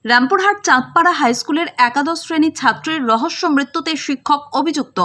রামপুরহাট চাঁদপাড়া হাইস্কুলের একাদশ শ্রেণীর ছাত্রের রহস্য মৃত্যুতে শিক্ষক অভিযুক্ত।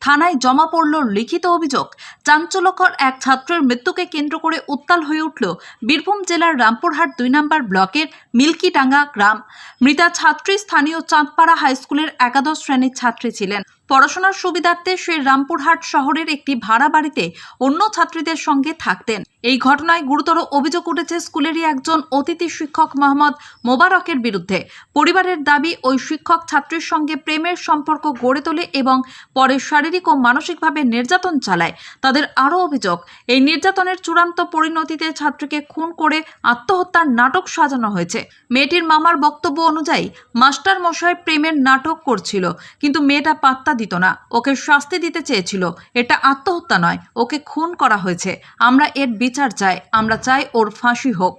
থানায় জমা পড়ল লিখিত অভিযোগ। চাঞ্চল্যকর এক ছাত্রের মৃত্যুকে কেন্দ্র করে উত্তাল হয়ে উঠল বীরভূম জেলার রামপুরহাট 2 নম্বর ব্লকের মিল্কিডাঙ্গা গ্রাম। মৃতা ছাত্রী স্থানীয় চাঁদপাড়া হাইস্কুলের একাদশ শ্রেণীর ছাত্রী ছিলেন। পড়াশোনার সুবিধার্থে সে রামপুরহাট শহরের একটি ভাড়া বাড়িতে অন্য ছাত্রীদের সঙ্গে থাকতেন। এই ঘটনায় গুরুতর অভিযোগ উঠেছে স্কুলেরই একজন অতিথি শিক্ষক মোহাম্মদ মোবারকের বিরুদ্ধে। পরিবারের দাবি, ওই শিক্ষক ছাত্রীর সঙ্গে প্রেমের সম্পর্ক গড়ে তোলে এবং পরে শারীরিক ও মানসিকভাবে নির্যাতন চালায়। তাদের আরও অভিযোগ, এই নির্যাতনের চূড়ান্ত পরিণতিতে ছাত্রীকে খুন করে আত্মহত্যার নাটক সাজানো হয়েছে। মেয়েটির মামার বক্তব্য অনুযায়ী মাস্টার মশাই প্রেমের নাটক করছিল, কিন্তু মেয়েটা পাত্তা দিত না। ওকে শাস্তি দিতে চেয়েছিল। এটা আত্মহত্যা নয়, ওকে খুন করা হয়েছে। আমরা এর বিচার চাই। আমরা চাই ওর ফাঁসি হোক।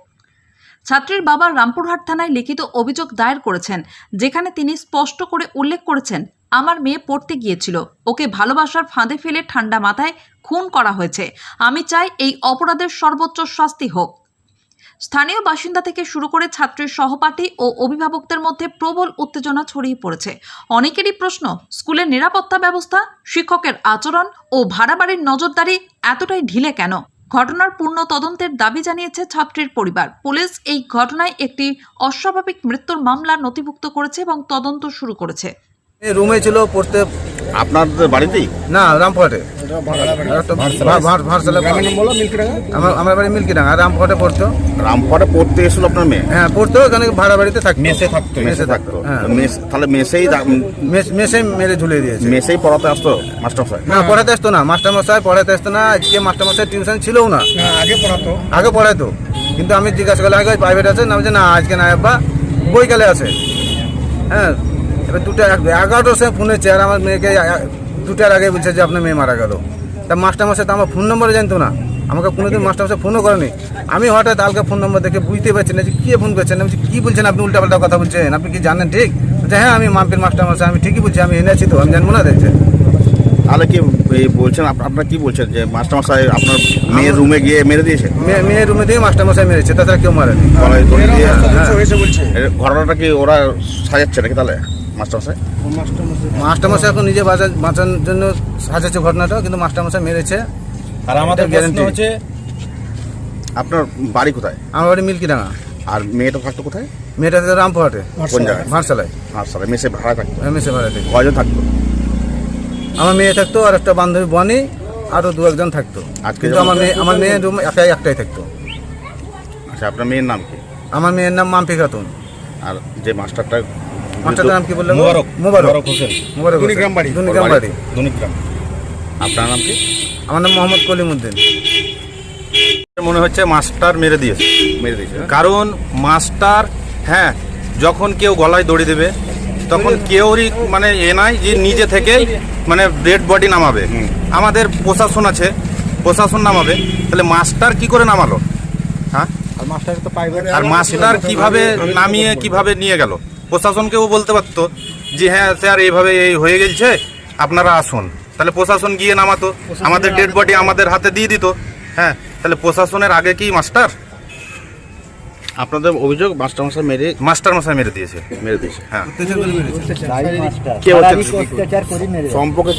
ছাত্রীর বাবা রামপুরহাট থানায় লিখিত অভিযোগ দায়ের করেছেন, যেখানে তিনি স্পষ্ট করে উল্লেখ করেছেন, আমার মেয়ে পড়তে গিয়েছিল, ওকে ভালোবাসার ফাঁদে ফেলে ঠান্ডা মাথায় খুন করা হয়েছে। আমি চাই এই অপরাধের সর্বোচ্চ শাস্তি হোক। স্থানীয় বাসিন্দা থেকে শুরু করে ছাত্রীর সহপাঠী ও অভিভাবকদের মধ্যে প্রবল উত্তেজনা ছড়িয়ে পড়েছে। অনেকেরই প্রশ্ন, স্কুলের নিরাপত্তা ব্যবস্থা, শিক্ষকের আচরণ ও ভাড়া বাড়ির নজরদারি এতটাই ঢিলে কেন? ঘটনার পূর্ণ তদন্তের দাবি জানিয়েছে ছাত্রীর পরিবার। পুলিশ এই ঘটনায় একটি অস্বাভাবিক মৃত্যুর মামলা নথিভুক্ত করেছে এবং তদন্ত শুরু করেছে। রুমে ছিল পড়তে। আপনাদের বাড়িতেই? না, রামপুরহাটে। আমার বাড়ি মিল্কিডাঙ্গা। রামপুরহাটে পড়তো। রামপুরহাটে পড়তে এসেছিল আপনার মেয়ে? হ্যাঁ, পড়তো। এখানে ভাড়া বাড়িতে থাকতো। মেসে থাকতো। হ্যাঁ। তাহলে মেসেই মেরে ঝুলিয়ে দিয়েছে। মেসেই পড়াতে আসতো মাস্টারমশাই? না, পড়াতে আসতো না। মাস্টারমশাই পড়াতে আসতো না। আজকে মাস্টারমশাই টিউশন ছিলও না। আগে পড়াতো, কিন্তু আমি জিজ্ঞাসা করলাম আগে প্রাইভেট আছে না, বলছে না আজকে না আব্বা, বইকালে আছে। হ্যাঁ, এবার 11টার সময় ফোন হচ্ছে, আর আমার মেয়েকে 2টার আগে বলছে যে আপনার মেয়ে মারা গেল। তা মাস্টারমশাই তো আমার ফোন নম্বরে জানতো না, আমাকে কোনোদিন মাস্টারমশাই ফোনও করেনি। আমি হঠাৎ আলকে ফোন নম্বর দেখে বুঝতে পারছি না যে কী ফোন করছেন। আমি কী বলছেন আপনি, উল্টাপাল্টা কথা বলছেন, আপনি কি জানেন ঠিক? বলছে হ্যাঁ, আমি মাম্পির মাস্টারমশাই, আমি ঠিকই বলছি, আমি এনেছি তো, আমি জানবো না দেখছে। তাহলে কি বলছেন আপনারা, কি বলছেন যে মাস্টারমশাই আপনার মেয়ের রুমে গিয়ে মেরে দিয়েছে? মেয়ের রুমে দিয়ে মাস্টারমশাই মেরেছে, তাছাড়া কেউ মারেনি। ঘটনাটা কি ওরা সাজাচ্ছে নাকি তাহলে মাস্টারমশাই এখন নিজে বাঁচানোর জন্য সাজাচ্ছে ঘটনাটা, কিন্তু মাস্টারমশাই মেরেছে। আর আমাদের গ্যারান্টি হচ্ছে। আপনার বাড়ি কোথায়? আমার বাড়ি মিল্কিডাঙ্গা। আর মেয়েটা থাকতো কোথায়? মেয়েটা থাকতো রামপুরহাটে। কোন জায়গায়? ভারসালায়। মেসে ভাড়া থাকতো? মেসে ভাড়াতে। কয়জন থাকতো? আমার মেয়ে থাকতো, আর একটা বান্ধবী বনি, আরও 2-1জন থাকতো। কিন্তু আমার মেয়ের রুম একটাই থাকতো। আচ্ছা, আপনার মেয়ের নাম কি? আমার মেয়ের নাম মাম্পি খাতুন। আর যে মাস্টারটার নাম কি বললেন? মোবারক হোসেন। দুনিগ্রাম বাড়ি। আপনার নাম কি? আমার নাম মোহাম্মদ কলিমউদ্দিন। মনে হচ্ছে মাস্টার মেরে দিয়েছে। কারণ মাস্টার, হ্যাঁ, যখন কেউ গলায় দড়ি দেবে তখন কেউরই মানে নাই যে নিজে থেকেই মানে ডেড বডি নামাবে। আমাদের প্রশাসন আছে, প্রশাসন নামাবে, তাহলে মাস্টার কি করে নামালো? হ্যাঁ, আর মাস্টার কিভাবে নামিয়ে কিভাবে নিয়ে গেল? প্রশাসনকেও বলতে পারতো যে হ্যাঁ স্যার এইভাবে এই হয়ে গেছে, আপনারা আসুন। তাহলে প্রশাসন গিয়ে নামাতো, আমাদের ডেড বডি আমাদের হাতে দিয়ে দিত। হ্যাঁ, তাহলে প্রশাসনের আগে কি মাস্টার? আপনাদের অভিযোগ মাস্টারমশাই মেরে দিয়েছে। হ্যাঁ। অত্যাচার করে মেরেছে। কে হচ্ছে সম্পর্কে